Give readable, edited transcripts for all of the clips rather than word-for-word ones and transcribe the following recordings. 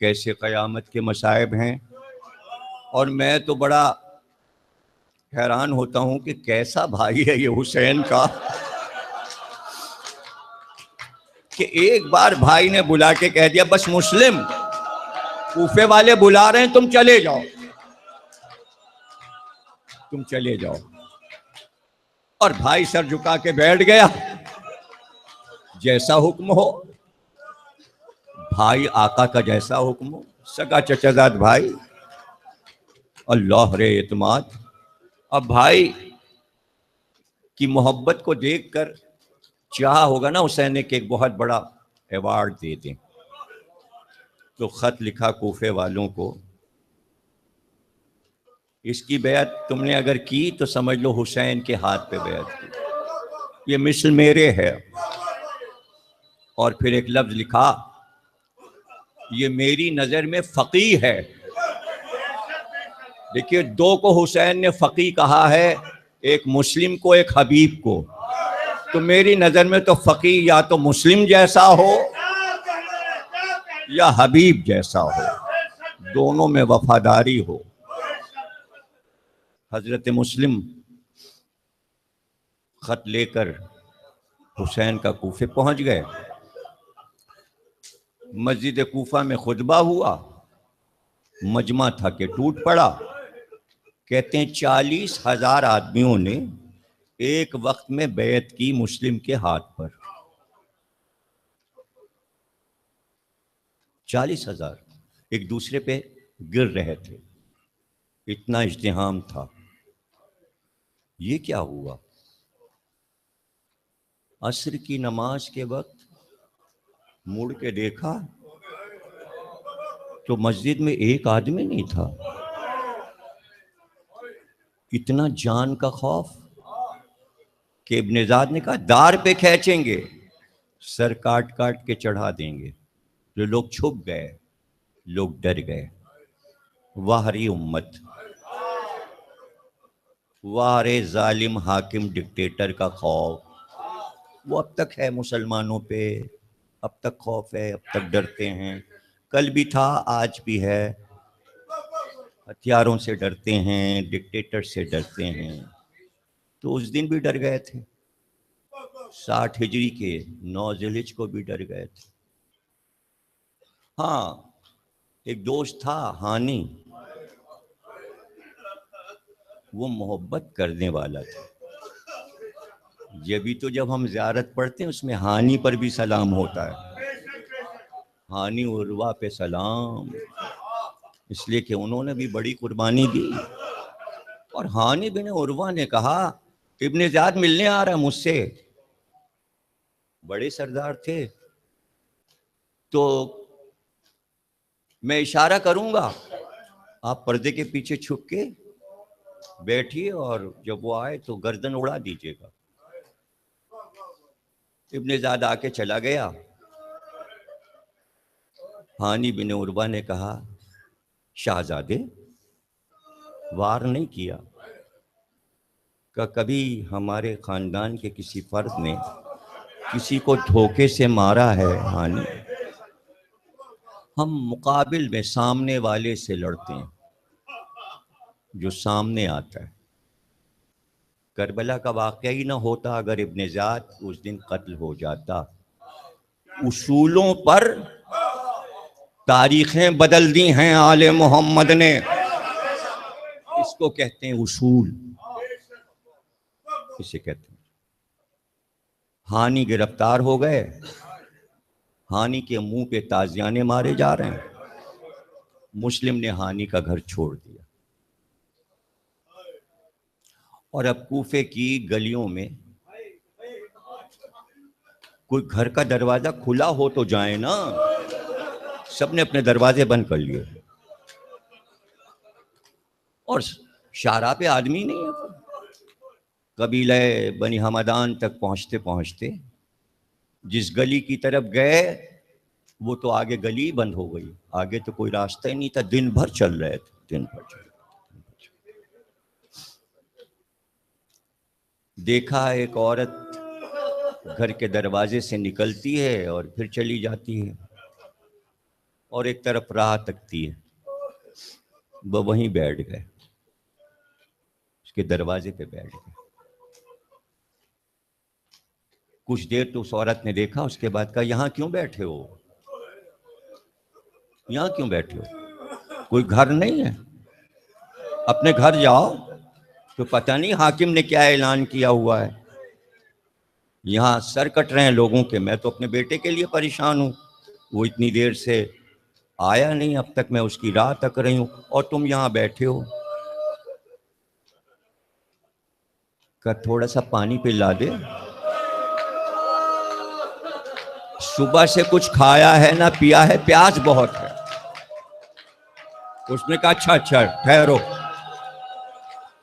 کیسے قیامت کے مصائب ہیں. اور میں تو بڑا حیران ہوتا ہوں کہ کیسا بھائی ہے یہ حسین کا کہ ایک بار بھائی نے بلا کے کہہ دیا بس مسلم کوفے والے بلا رہے ہیں، تم چلے جاؤ، تم چلے جاؤ. اور بھائی سر جھکا کے بیٹھ گیا، جیسا حکم ہو. بھائی آقا کا جیسا حکم ہو، سگا چچا زاد بھائی، اللہ رے اعتماد. اب بھائی کی محبت کو دیکھ کر چاہا ہوگا نا حسین نے کہ ایک بہت بڑا ایوارڈ دے دیں. تو خط لکھا کوفے والوں کو، اس کی بیعت تم نے اگر کی تو سمجھ لو حسین کے ہاتھ پہ بیعت کی، یہ مثل میرے ہے. اور پھر ایک لفظ لکھا، یہ میری نظر میں فقیہ ہے. دیکھیے دو کو حسین نے فقیہ کہا ہے، ایک مسلم کو ایک حبیب کو. تو میری نظر میں تو فقیہ یا تو مسلم جیسا ہو یا حبیب جیسا ہو، دونوں میں وفاداری ہو. حضرت مسلم خط لے کر حسین کا کوفے پہنچ گئے. مسجد کوفہ میں خطبہ ہوا، مجمع تھا کہ ٹوٹ پڑا. کہتے ہیں 40,000 آدمیوں نے ایک وقت میں بیعت کی مسلم کے ہاتھ پر. 40,000 ایک دوسرے پہ گر رہے تھے، اتنا اجتہام تھا. یہ کیا ہوا؟ عصر کی نماز کے وقت مڑ کے دیکھا تو مسجد میں ایک آدمی نہیں تھا. اتنا جان کا خوف کہ ابن زیاد نے کہا دار پہ کھینچیں گے، سر کاٹ کاٹ کے چڑھا دیں گے. جو لوگ چھپ گئے، لوگ ڈر گئے. واہ رے امت، واہ رے ظالم حاکم ڈکٹیٹر کا خوف. وہ اب تک ہے مسلمانوں پہ، اب تک خوف ہے، اب تک ڈرتے ہیں. کل بھی تھا، آج بھی ہے. ہتھیاروں سے ڈرتے ہیں، ڈکٹیٹر سے ڈرتے ہیں. تو اس دن بھی ڈر گئے تھے، 60 ہجری کے 9 ذی الحجہ کو بھی ڈر گئے تھے. ہاں ایک دوست تھا ہانی، وہ محبت کرنے والا تھا. یہ بھی تو جب ہم زیارت پڑھتے ہیں اس میں ہانی پر بھی سلام ہوتا ہے. ہانی عروہ پہ سلام، اس لیے کہ انہوں نے بھی بڑی قربانی دی. اور ہانی بن عروہ نے کہا ابن زیاد ملنے آ رہا مجھ سے. بڑے سردار تھے. تو میں اشارہ کروں گا، آپ پردے کے پیچھے چھپ کے بیٹھیے اور جب وہ آئے تو گردن اڑا دیجیے گا. ابن زیاد آ کے چلا گیا. ہانی بن عروہ نے کہا شہزادے وار نہیں کیا، کہ کبھی ہمارے خاندان کے کسی فرد نے کسی کو دھوکے سے مارا ہے ہانی؟ ہم مقابل میں سامنے والے سے لڑتے ہیں، جو سامنے آتا ہے. کربلا کا واقعہ ہی نہ ہوتا اگر ابن زیاد اس دن قتل ہو جاتا. اصولوں پر تاریخیں بدل دی ہیں آل محمد نے، اس کو کہتے ہیں اصول، اسے کہتے ہیں. ہانی گرفتار ہو گئے، ہانی کے منہ پہ تازیانے مارے جا رہے ہیں. مسلم نے ہانی کا گھر چھوڑ دیا. اور اب کوفے کی گلیوں میں کوئی گھر کا دروازہ کھلا ہو تو جائیں نا، سب نے اپنے دروازے بند کر لیے. اور شاہراہ پہ آدمی نہیں ہے. قبیلہ بنی حمدان تک پہنچتے پہنچتے جس گلی کی طرف گئے وہ تو آگے گلی بند ہو گئی، آگے تو کوئی راستہ ہی نہیں تھا. دن بھر چل رہے تھے، دن بھر چل رہے. دیکھا ایک عورت گھر کے دروازے سے نکلتی ہے اور پھر چلی جاتی ہے. اور ایک طرف راہ تکتی ہے. وہ وہیں بیٹھ گئے, اس کے دروازے پہ بیٹھ گئے. کچھ دیر تو اس عورت نے دیکھا, اس کے بعد کہا یہاں کیوں بیٹھے ہو, یہاں کیوں بیٹھے ہو, کوئی گھر نہیں ہے, اپنے گھر جاؤ. تو پتہ نہیں حاکم نے کیا اعلان کیا ہوا ہے, یہاں سر کٹ رہے ہیں لوگوں کے, میں تو اپنے بیٹے کے لیے پریشان ہوں, وہ اتنی دیر سے آیا نہیں, اب تک میں اس کی راہ تک رہی ہوں, اور تم یہاں بیٹھے ہو. کہ تھوڑا سا پانی پلا دے, صبح سے کچھ کھایا ہے نہ پیا ہے, پیاس بہت ہے. اس نے کہا اچھا اچھا ٹھہرو,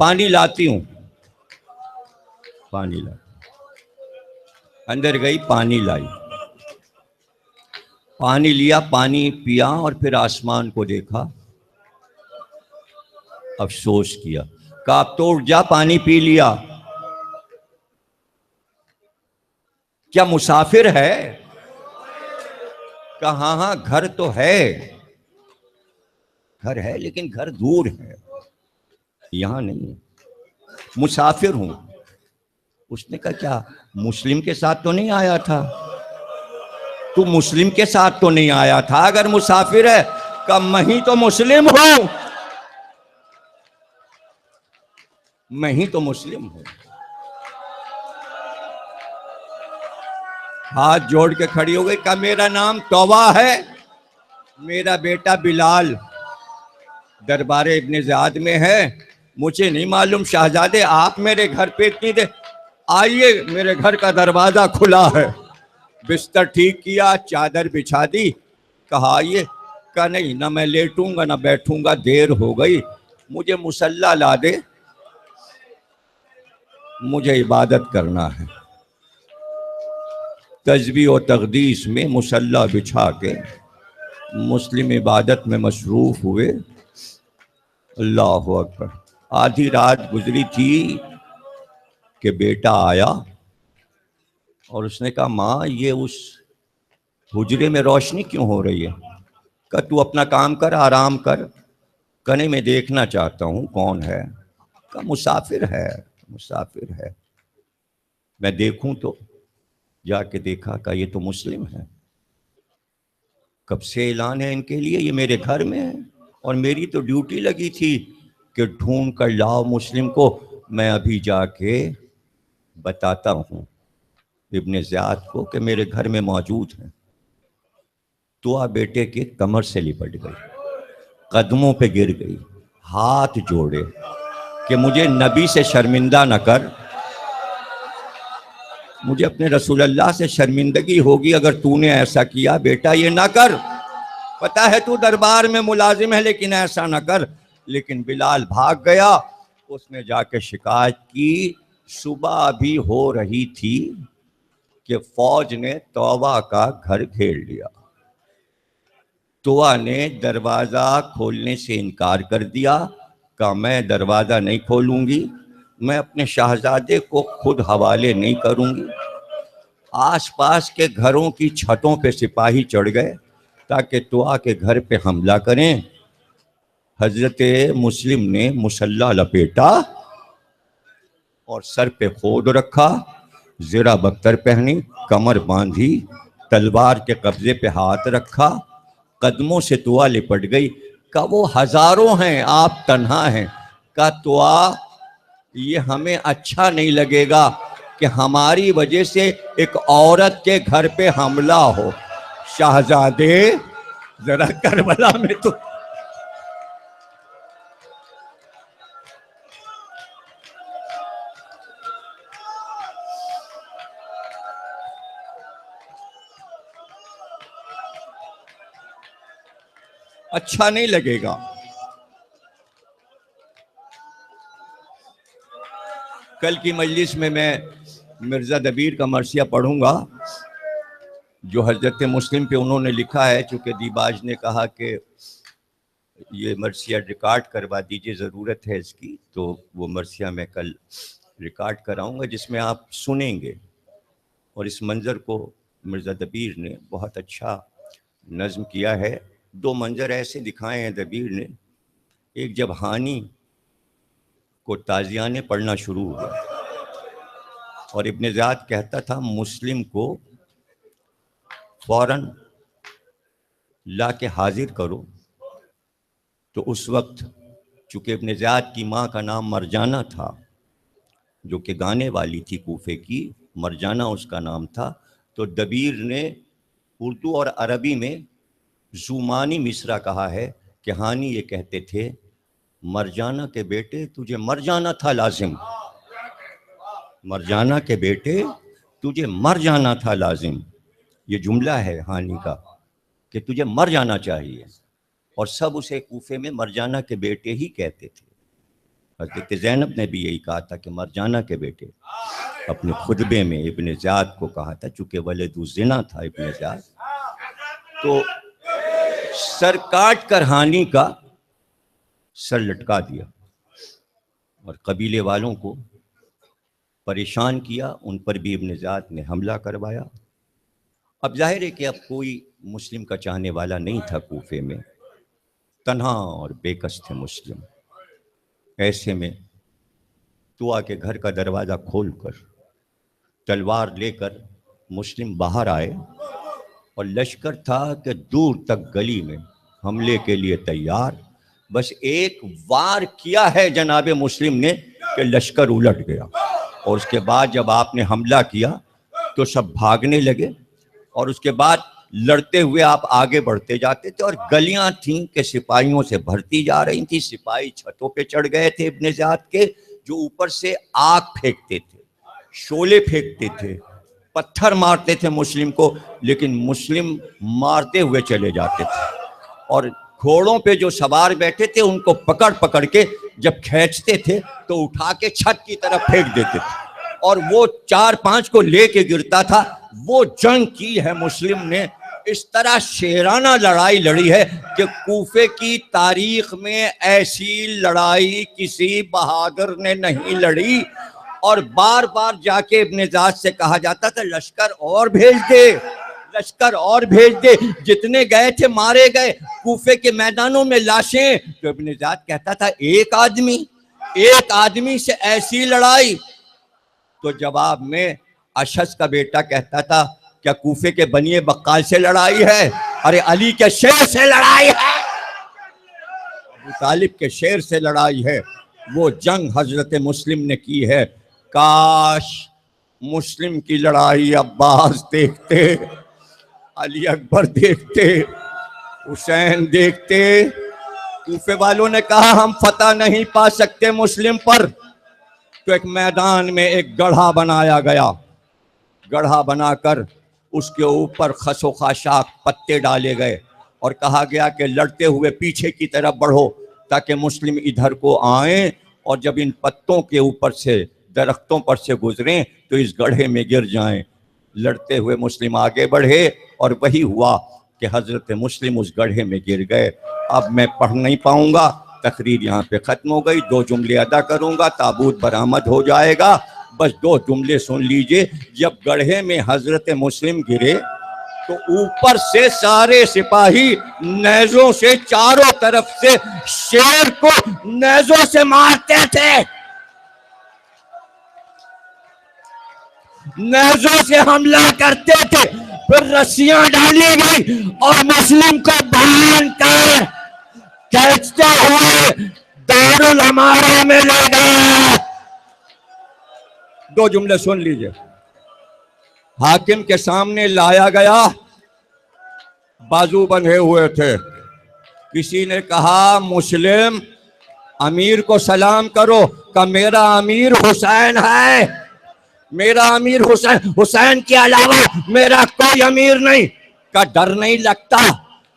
پانی لاتی ہوں. پانی لا, اندر گئی, پانی لائی, پانی لیا, پانی پیا, اور پھر آسمان کو دیکھا, افسوس کیا. کہا اب تو اٹھ جا, پانی پی لیا. کیا مسافر ہے؟ کہا ہاں ہاں گھر تو ہے, گھر ہے لیکن گھر دور ہے, یہاں نہیں ہے, مسافر ہوں. اس نے کہا کیا مسلم کے ساتھ تو نہیں آیا تھا؟ تو مسلم کے ساتھ تو نہیں آیا تھا اگر مسافر ہے. کہ میں ہی تو مسلم ہوں, میں ہی تو مسلم ہوں. ہاتھ جوڑ کے کھڑی ہو گئی. کہا میرا نام توبہ ہے, میرا بیٹا بلال دربار ابن زیاد میں ہے, مجھے نہیں معلوم شہزادے آپ میرے گھر پہ اتنی دیر, آئیے میرے گھر کا دروازہ کھلا ہے. بستر ٹھیک کیا, چادر بچھا دی, کہا آئیے. کہا نہیں, نہ میں لیٹوں گا نہ بیٹھوں گا, دیر ہو گئی, مجھے مصلی لا دے, مجھے عبادت کرنا ہے. تسبیح و تقدیس میں مصلی بچھا کے مسلم عبادت میں مصروف ہوئے. اللہ اکبر. آدھی رات گزری تھی کہ بیٹا آیا, اور اس نے کہا ماں یہ اس حجرے میں روشنی کیوں ہو رہی ہے؟ کہ تو اپنا کام کر, آرام کر. کہنے میں دیکھنا چاہتا ہوں کون ہے. کہ مسافر ہے, مسافر ہے. میں دیکھوں تو جا کے دیکھا کہ یہ تو مسلم ہے. کب سے اعلان ہے ان کے لیے, یہ میرے گھر میں ہے, اور میری تو ڈیوٹی لگی تھی کہ ڈھونڈ کر لاؤ مسلم کو. میں ابھی جا کے بتاتا ہوں ابن زیاد کو کہ میرے گھر میں موجود ہیں. تو بیٹے کے کمر سے لپٹ گئی, قدموں پہ گر گئی, ہاتھ جوڑے کہ مجھے نبی سے شرمندہ نہ کر, مجھے اپنے رسول اللہ سے شرمندگی ہوگی اگر تو نے ایسا کیا. بیٹا یہ نہ کر, پتہ ہے تو دربار میں ملازم ہے لیکن ایسا نہ کر. لیکن بلال بھاگ گیا, اس نے جا کے شکایت کی. صبح بھی ہو رہی تھی کہ فوج نے توبہ کا گھر گھیر لیا. توبہ نے دروازہ کھولنے سے انکار کر دیا. کہ میں دروازہ نہیں کھولوں گی, میں اپنے شہزادے کو خود حوالے نہیں کروں گی. آس پاس کے گھروں کی چھتوں پہ سپاہی چڑھ گئے تاکہ توبہ کے گھر پہ حملہ کریں. حضرت مسلم نے مصلی لپیٹا اور سر پہ خود رکھا, زرہ بختر پہنی, کمر باندھی, تلوار کے قبضے پہ ہاتھ رکھا, قدموں سے توبہ لپٹ گئی. کہ وہ ہزاروں ہیں, آپ تنہا ہیں. کہ توبہ یہ ہمیں اچھا نہیں لگے گا کہ ہماری وجہ سے ایک عورت کے گھر پہ حملہ ہو. شہزادے ذرا کربلا میں تو اچھا نہیں لگے گا. کل کی مجلس میں مرزا دبیر کا مرثیہ پڑھوں گا جو حضرت مسلم پہ انہوں نے لکھا ہے. چونکہ دیباج نے کہا کہ یہ مرثیہ ریکارڈ کروا دیجئے, ضرورت ہے اس کی, تو وہ مرثیہ میں کل ریکارڈ کراؤں گا جس میں آپ سنیں گے. اور اس منظر کو مرزا دبیر نے بہت اچھا نظم کیا ہے. دو منظر ایسے دکھائے ہیں دبیر نے. ایک جب ہانی کو تازیانے پڑھنا شروع ہوا اور ابن زیاد کہتا تھا مسلم کو فوراً لا کے حاضر کرو، تو اس وقت چونکہ ابن زیاد کی ماں کا نام مرجانہ تھا، جو کہ گانے والی تھی کوفے کی، مرجانہ اس کا نام تھا، تو دبیر نے اردو اور عربی میں زمانی مصرع کہا ہے کہ ہانی یہ کہتے تھے مرجانہ کے بیٹے تجھے مر جانا تھا لازم، مرجانہ کے بیٹے تجھے مر جانا تھا لازم. یہ جملہ ہے ہانی کا کہ تجھے مر جانا چاہیے، اور سب اسے کوفے میں مرجانہ کے بیٹے ہی کہتے تھے. حضرت زینب نے بھی یہی کہا تھا کہ مرجانہ کے بیٹے، اپنے خطبے میں ابن زیاد کو کہا تھا، چونکہ ولد الزنا تھا ابن زیاد. تو سر کاٹ کر ہانی کا سر لٹکا دیا اور قبیلے والوں کو پریشان کیا. ان پر بھی ابن زیاد نے حملہ کروایا. اب ظاہر ہے کہ اب کوئی مسلم کا چاہنے والا نہیں تھا کوفے میں، تنہا اور بے کس تھے مسلم. ایسے میں طوع کے گھر کا دروازہ کھول کر تلوار لے کر مسلم باہر آئے، اور لشکر تھا کہ دور تک گلی میں حملے کے لیے تیار. بس ایک وار کیا ہے جناب مسلم نے کہ لشکر الٹ گیا، اور اس کے بعد جب آپ نے حملہ کیا تو سب بھاگنے لگے، اور اس کے بعد لڑتے ہوئے آپ آگے بڑھتے جاتے تھے. اور گلیاں تھیں کہ سپاہیوں سے بھرتی جا رہی تھیں. سپاہی چھتوں پہ چڑھ گئے تھے ابن زیاد کے، جو اوپر سے آگ پھینکتے تھے، شعلے پھینکتے تھے، پتھر مارتے تھے مسلم کو، لیکن مسلم مارتے ہوئے چلے جاتے تھے. اور گھوڑوں پہ جو سوار بیٹھے تھے ان کو پکڑ پکڑ کے جب کھینچتے تھے تو اٹھا کے چھت کی طرف پھینک دیتے تھے، اور وہ 4-5 کو لے کے گرتا تھا. وہ جنگ کی ہے مسلم نے، اس طرح شیرانہ لڑائی لڑی ہے کہ کوفے کی تاریخ میں ایسی لڑائی کسی بہادر نے نہیں لڑی. اور بار بار جا کے ابن زیاد سے کہا جاتا تھا لشکر اور بھیج دے، لشکر اور بھیج دے. جتنے گئے تھے مارے گئے، کوفے کے میدانوں میں لاشیں. تو ابن زیاد کہتا تھا ایک آدمی سے ایسی لڑائی. تو جواب میں اشہس کا بیٹا کہتا تھا کیا کوفے کے بنی بقال سے لڑائی ہے؟ ارے علی کے شیر سے لڑائی ہے، ابو طالب کے شیر سے لڑائی ہے. وہ جنگ حضرت مسلم نے کی ہے. کاش مسلم کی لڑائی عباس دیکھتے، علی اکبر دیکھتے، حسین دیکھتے. کوفے والوں نے کہا ہم فتح نہیں پا سکتے مسلم پر. تو ایک میدان میں ایک گڑھا بنایا گیا، گڑھا بنا کر اس کے اوپر خس و خاشاک پتے ڈالے گئے، اور کہا گیا کہ لڑتے ہوئے پیچھے کی طرف بڑھو تاکہ مسلم ادھر کو آئیں، اور جب ان پتوں کے اوپر سے درختوں پر سے گزریں تو اس گڑھے میں گر جائیں. لڑتے ہوئے مسلم آگے بڑھے، اور وہی ہوا کہ حضرت مسلم اس گڑھے میں گر گئے. اب میں پڑھ نہیں پاؤں گا، تقریر یہاں پہ ختم ہو گئی. 2 جملے ادا کروں گا، تابوت برآمد ہو جائے گا. بس 2 جملے سن لیجئے. جب گڑھے میں حضرت مسلم گرے تو اوپر سے سارے سپاہی نیزوں سے چاروں طرف سے شیر کو نیزوں سے مارتے تھے، نیزوں سے حملہ کرتے تھے. پھر رسیاں ڈالی گئی اور مسلم کو باندھ کر کھینچتے ہوئے دارالامارہ میں لے گئے. 2 جملے سن لیجئے. حاکم کے سامنے لایا گیا، بازو بندھے ہوئے تھے. کسی نے کہا مسلم امیر کو سلام کرو، کہ میرا امیر حسین ہے، میرا امیر حسین کے علاوہ میرا کوئی امیر نہیں. کا ڈر نہیں لگتا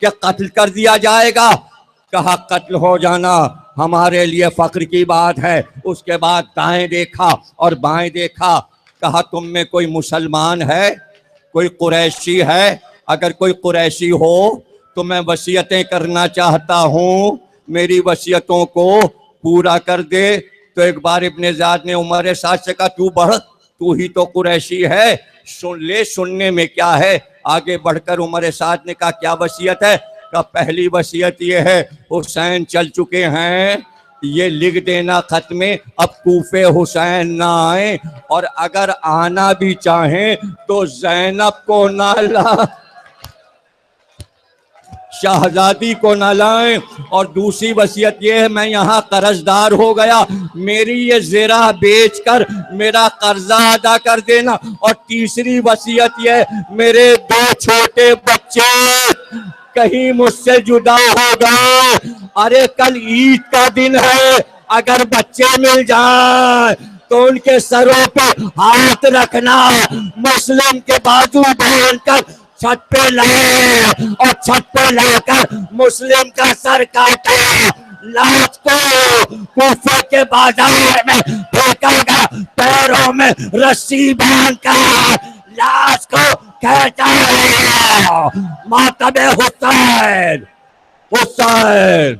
کہ قتل کر دیا جائے گا؟ کہا قتل ہو جانا ہمارے لیے فخر کی بات ہے. اس کے بعد دائیں دیکھا اور بائیں دیکھا. کہا تم میں کوئی مسلمان ہے، کوئی قریشی ہے؟ اگر کوئی قریشی ہو تو میں وصیتیں کرنا چاہتا ہوں، میری وصیتوں کو پورا کر دے. تو ایک بار ابن زیاد نے عمر سعد سے کہا تو بڑھ، تو ہی تو قریشی ہے، سن لے، سننے میں کیا ہے. آگے بڑھ کر عمر سعد نے کہا کیا وصیت ہے؟ کہ پہلی وصیت یہ ہے حسین چل چکے ہیں، یہ لکھ دینا خط میں اب کوفے حسین نہ آئیں، اور اگر آنا بھی چاہیں تو زینب کو نہ لا، شہزادی کو نہ لائیں۔ اور دوسری وصیت یہ ہے میں یہاں قرض دار ہو گیا، میری یہ زرہ بیچ کر میرا قرضہ ادا کر دینا۔ اور تیسری وصیت یہ ہے میرے دو چھوٹے بچے کہیں مجھ سے جدا ہو گئے، ارے کل عید کا دن ہے، اگر بچے مل جائیں تو ان کے سروں پہ ہاتھ رکھنا، مسلم کے بازو باندھ کر چھت پہ لائے اور چھت پہ لا کر مسلم کا سر کاٹا، لاش کو کوفہ کے بازار میں پھینکا گیا، پیروں میں رسی باندھ کر لاش کو کھینچا گیا۔ ماتم حسین، حسین